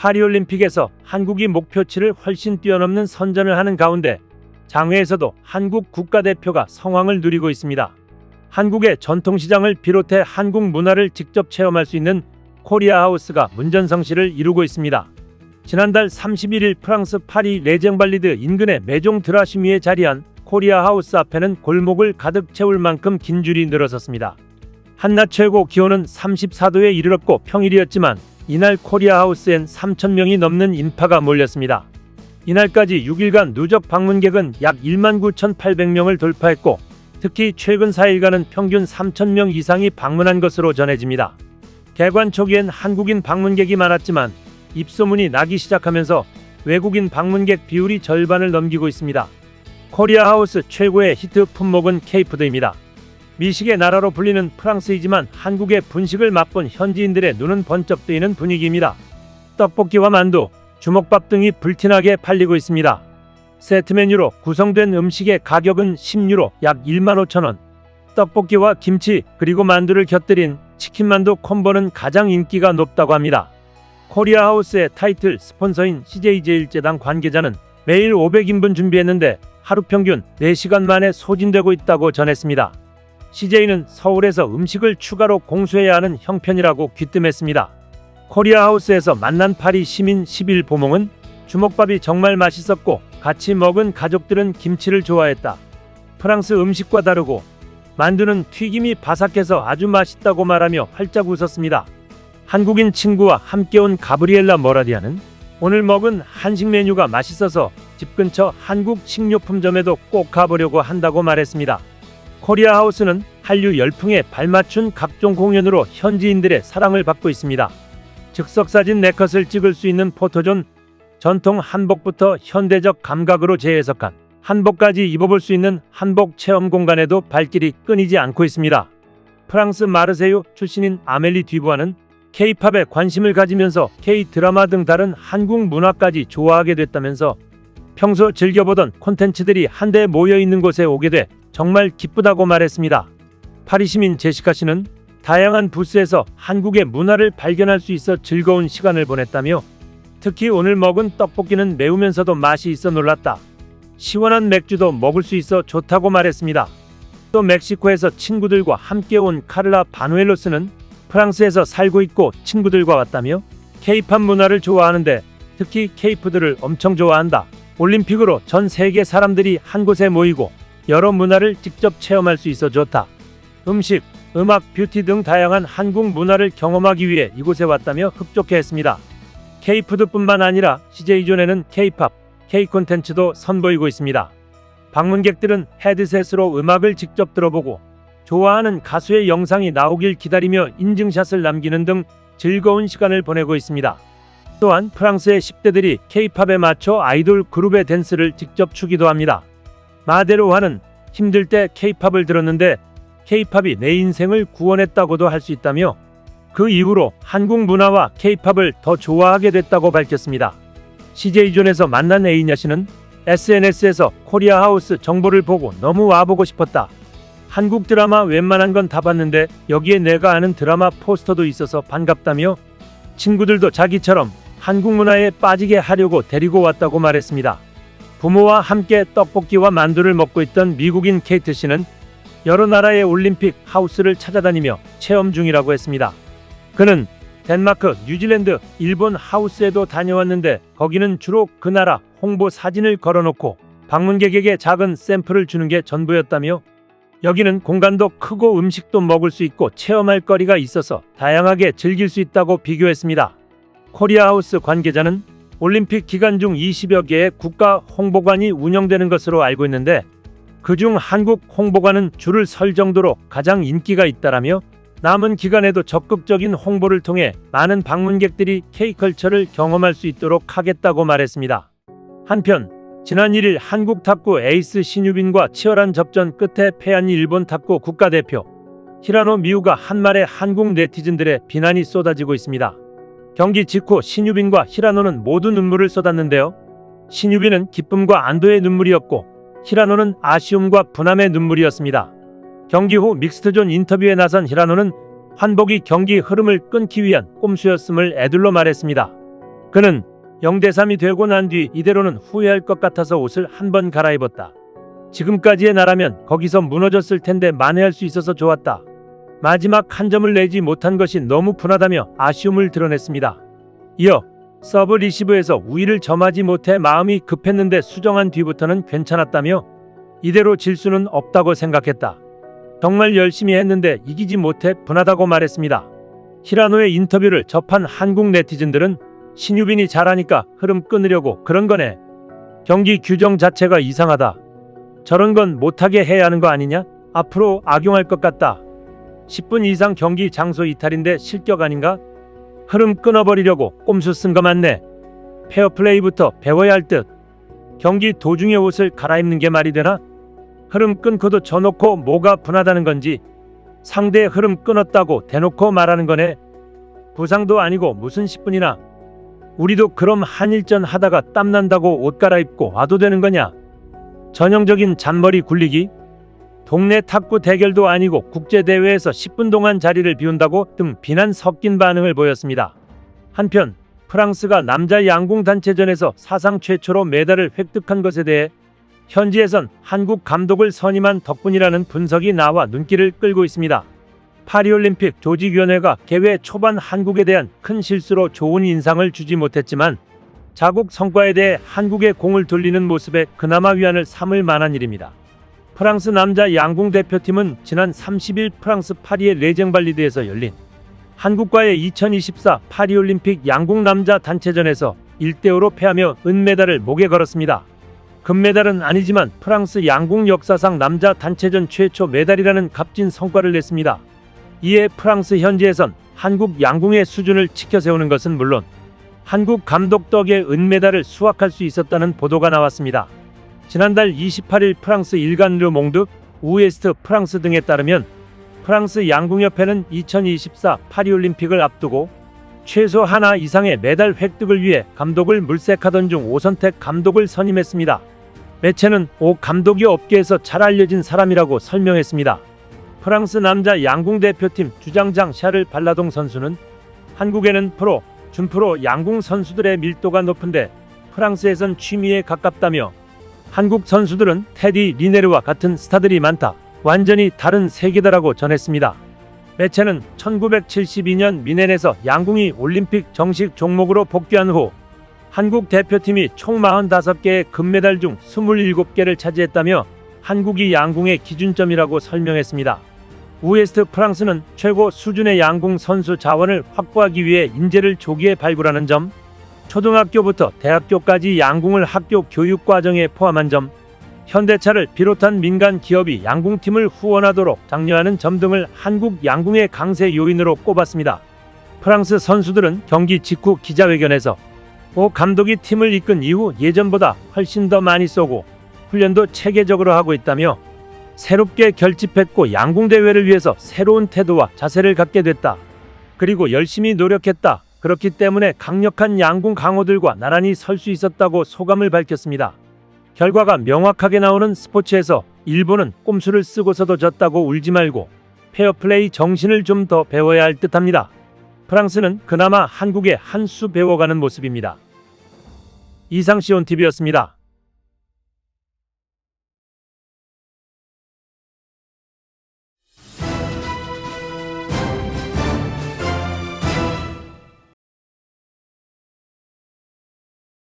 파리올림픽에서 한국이 목표치를 훨씬 뛰어넘는 선전을 하는 가운데 장외에서도 한국 국가대표가 성황을 누리고 있습니다. 한국의 전통시장을 비롯해 한국 문화를 직접 체험할 수 있는 코리아하우스가 문전성시를 이루고 있습니다. 지난달 31일 프랑스 파리 레쟁발리드 인근의 메종 드라시미에 자리한 코리아하우스 앞에는 골목을 가득 채울 만큼 긴 줄이 늘어섰습니다. 한낮 최고 기온은 34도에 이르렀고 평일이었지만 이날 코리아하우스엔 3,000명이 넘는 인파가 몰렸습니다. 이날까지 6일간 누적 방문객은 약 19,800명을 돌파했고 특히 최근 4일간은 평균 3,000명 이상이 방문한 것으로 전해집니다. 개관 초기엔 한국인 방문객이 많았지만 입소문이 나기 시작하면서 외국인 방문객 비율이 절반을 넘기고 있습니다. 코리아하우스 최고의 히트 품목은 K푸드입니다. 미식의 나라로 불리는 프랑스이지만 한국의 분식을 맛본 현지인들의 눈은 번쩍 뜨이는 분위기입니다. 떡볶이와 만두, 주먹밥 등이 불티나게 팔리고 있습니다. 세트 메뉴로 구성된 음식의 가격은 10유로, 약 15,000원. 떡볶이와 김치 그리고 만두를 곁들인 치킨만두 콤보는 가장 인기가 높다고 합니다. 코리아하우스의 타이틀 스폰서인 CJ제일제당 관계자는 매일 500인분 준비했는데 하루 평균 4시간 만에 소진되고 있다고 전했습니다. CJ는 서울에서 음식을 추가로 공수해야 하는 형편이라고 귀뜸했습니다. 코리아하우스에서 만난 파리 시민 10일 보몽은 주먹밥이 정말 맛있었고 같이 먹은 가족들은 김치를 좋아했다. 프랑스 음식과 다르고 만두는 튀김이 바삭해서 아주 맛있다고 말하며 활짝 웃었습니다. 한국인 친구와 함께 온 가브리엘라 모라디아는 오늘 먹은 한식 메뉴가 맛있어서 집 근처 한국 식료품점에도 꼭 가보려고 한다고 말했습니다. 코리아하우스는 한류 열풍에 발맞춘 각종 공연으로 현지인들의 사랑을 받고 있습니다. 즉석사진 4컷을 찍을 수 있는 포토존, 전통 한복부터 현대적 감각으로 재해석한 한복까지 입어볼 수 있는 한복 체험 공간에도 발길이 끊이지 않고 있습니다. 프랑스 마르세유 출신인 아멜리 듀부아는 K-팝에 관심을 가지면서 K-드라마 등 다른 한국 문화까지 좋아하게 됐다면서 평소 즐겨보던 콘텐츠들이 한데 모여있는 곳에 오게 돼 정말 기쁘다고 말했습니다. 파리 시민 제시카 씨는 다양한 부스에서 한국의 문화를 발견할 수 있어 즐거운 시간을 보냈다며 특히 오늘 먹은 떡볶이는 매우면서도 맛이 있어 놀랐다. 시원한 맥주도 먹을 수 있어 좋다고 말했습니다. 또 멕시코에서 친구들과 함께 온 카를라 바누엘로스는 프랑스에서 살고 있고 친구들과 왔다며 K-팝 문화를 좋아하는데 특히 K-푸드를 엄청 좋아한다. 올림픽으로 전 세계 사람들이 한 곳에 모이고 여러 문화를 직접 체험할 수 있어 좋다. 음식, 음악, 뷰티 등 다양한 한국 문화를 경험하기 위해 이곳에 왔다며 흡족해했습니다. K-푸드뿐만 아니라 CJ존에는 K-팝, K-콘텐츠도 선보이고 있습니다. 방문객들은 헤드셋으로 음악을 직접 들어보고 좋아하는 가수의 영상이 나오길 기다리며 인증샷을 남기는 등 즐거운 시간을 보내고 있습니다. 또한 프랑스의 10대들이 K-팝에 맞춰 아이돌 그룹의 댄스를 직접 추기도 합니다. 마데로와는 힘들 때 K-팝을 들었는데 K-팝이 내 인생을 구원했다고도 할 수 있다며 그 이후로 한국 문화와 K-팝을 더 좋아하게 됐다고 밝혔습니다. CJ존에서 만난 에이냐 씨는 SNS에서 코리아하우스 정보를 보고 너무 와보고 싶었다. 한국 드라마 웬만한 건 다 봤는데 여기에 내가 아는 드라마 포스터도 있어서 반갑다며 친구들도 자기처럼 한국 문화에 빠지게 하려고 데리고 왔다고 말했습니다. 부모와 함께 떡볶이와 만두를 먹고 있던 미국인 케이트 씨는 여러 나라의 올림픽 하우스를 찾아다니며 체험 중이라고 했습니다. 그는 덴마크, 뉴질랜드, 일본 하우스에도 다녀왔는데 거기는 주로 그 나라 홍보 사진을 걸어놓고 방문객에게 작은 샘플을 주는 게 전부였다며 여기는 공간도 크고 음식도 먹을 수 있고 체험할 거리가 있어서 다양하게 즐길 수 있다고 비교했습니다. 코리아하우스 관계자는 올림픽 기간 중 20여 개의 국가 홍보관이 운영되는 것으로 알고 있는데 그중 한국 홍보관은 줄을 설 정도로 가장 인기가 있다라며 남은 기간에도 적극적인 홍보를 통해 많은 방문객들이 K컬처를 경험할 수 있도록 하겠다고 말했습니다. 한편 지난 1일 한국 탁구 에이스 신유빈과 치열한 접전 끝에 패한 일본 탁구 국가대표 히라노 미우가 한 말에 한국 네티즌들의 비난이 쏟아지고 있습니다. 경기 직후 신유빈과 히라노는 모두 눈물을 쏟았는데요. 신유빈은 기쁨과 안도의 눈물이었고 히라노는 아쉬움과 분함의 눈물이었습니다. 경기 후 믹스트존 인터뷰에 나선 히라노는 환복이 경기 흐름을 끊기 위한 꼼수였음을 애둘러 말했습니다. 그는 0대3이 되고 난 뒤 이대로는 후회할 것 같아서 옷을 한 번 갈아입었다. 지금까지의 나라면 거기서 무너졌을 텐데 만회할 수 있어서 좋았다. 마지막 한 점을 내지 못한 것이 너무 분하다며 아쉬움을 드러냈습니다. 이어 서브 리시브에서 우위를 점하지 못해 마음이 급했는데 수정한 뒤부터는 괜찮았다며 이대로 질 수는 없다고 생각했다. 정말 열심히 했는데 이기지 못해 분하다고 말했습니다. 히라노의 인터뷰를 접한 한국 네티즌들은 신유빈이 잘하니까 흐름 끊으려고 그런 거네. 경기 규정 자체가 이상하다. 저런 건 못하게 해야 하는 거 아니냐? 앞으로 악용할 것 같다. 10분 이상 경기 장소 이탈인데 실격 아닌가? 흐름 끊어버리려고 꼼수 쓴 거 맞네. 페어플레이부터 배워야 할 듯. 경기 도중에 옷을 갈아입는 게 말이 되나? 흐름 끊고도 져놓고 뭐가 분하다는 건지 상대의 흐름 끊었다고 대놓고 말하는 거네. 부상도 아니고 무슨 10분이나. 우리도 그럼 한일전 하다가 땀난다고 옷 갈아입고 와도 되는 거냐? 전형적인 잔머리 굴리기? 동네 탁구 대결도 아니고 국제대회에서 10분 동안 자리를 비운다고 등 비난 섞인 반응을 보였습니다. 한편 프랑스가 남자 양궁 단체전에서 사상 최초로 메달을 획득한 것에 대해 현지에선 한국 감독을 선임한 덕분이라는 분석이 나와 눈길을 끌고 있습니다. 파리올림픽 조직위원회가 개회 초반 한국에 대한 큰 실수로 좋은 인상을 주지 못했지만 자국 성과에 대해 한국의 공을 돌리는 모습에 그나마 위안을 삼을 만한 일입니다. 프랑스 남자 양궁 대표팀은 지난 30일 프랑스 파리의 레쟁발리드에서 열린 한국과의 2024 파리올림픽 양궁 남자 단체전에서 1대5로 패하며 은메달을 목에 걸었습니다. 금메달은 아니지만 프랑스 양궁 역사상 남자 단체전 최초 메달이라는 값진 성과를 냈습니다. 이에 프랑스 현지에선 한국 양궁의 수준을 치켜세우는 것은 물론 한국 감독 덕에 은메달을 수확할 수 있었다는 보도가 나왔습니다. 지난달 28일 프랑스 일간 르몽드, 우에스트 프랑스 등에 따르면 프랑스 양궁협회는 2024 파리올림픽을 앞두고 최소 하나 이상의 메달 획득을 위해 감독을 물색하던 중 5선택 감독을 선임했습니다. 매체는 오 감독이 업계에서 잘 알려진 사람이라고 설명했습니다. 프랑스 남자 양궁 대표팀 주장장 샤를 발라동 선수는 한국에는 프로, 준프로 양궁 선수들의 밀도가 높은데 프랑스에선 취미에 가깝다며 한국 선수들은 테디 리네르와 같은 스타들이 많다. 완전히 다른 세계다라고 전했습니다. 매체는 1972년 미넨에서 양궁이 올림픽 정식 종목으로 복귀한 후 한국 대표팀이 총 45개의 금메달 중 27개를 차지했다며 한국이 양궁의 기준점이라고 설명했습니다. 우에스트 프랑스는 최고 수준의 양궁 선수 자원을 확보하기 위해 인재를 조기에 발굴하는 점, 초등학교부터 대학교까지 양궁을 학교 교육 과정에 포함한 점, 현대차를 비롯한 민간 기업이 양궁팀을 후원하도록 장려하는 점 등을 한국 양궁의 강세 요인으로 꼽았습니다. 프랑스 선수들은 경기 직후 기자회견에서 오 감독이 팀을 이끈 이후 예전보다 훨씬 더 많이 쏘고 훈련도 체계적으로 하고 있다며 새롭게 결집했고 양궁 대회를 위해서 새로운 태도와 자세를 갖게 됐다. 그리고 열심히 노력했다. 그렇기 때문에 강력한 양궁 강호들과 나란히 설 수 있었다고 소감을 밝혔습니다. 결과가 명확하게 나오는 스포츠에서 일본은 꼼수를 쓰고서도 졌다고 울지 말고 페어플레이 정신을 좀 더 배워야 할 듯합니다. 프랑스는 그나마 한국에 한 수 배워가는 모습입니다. 이상 시온TV였습니다.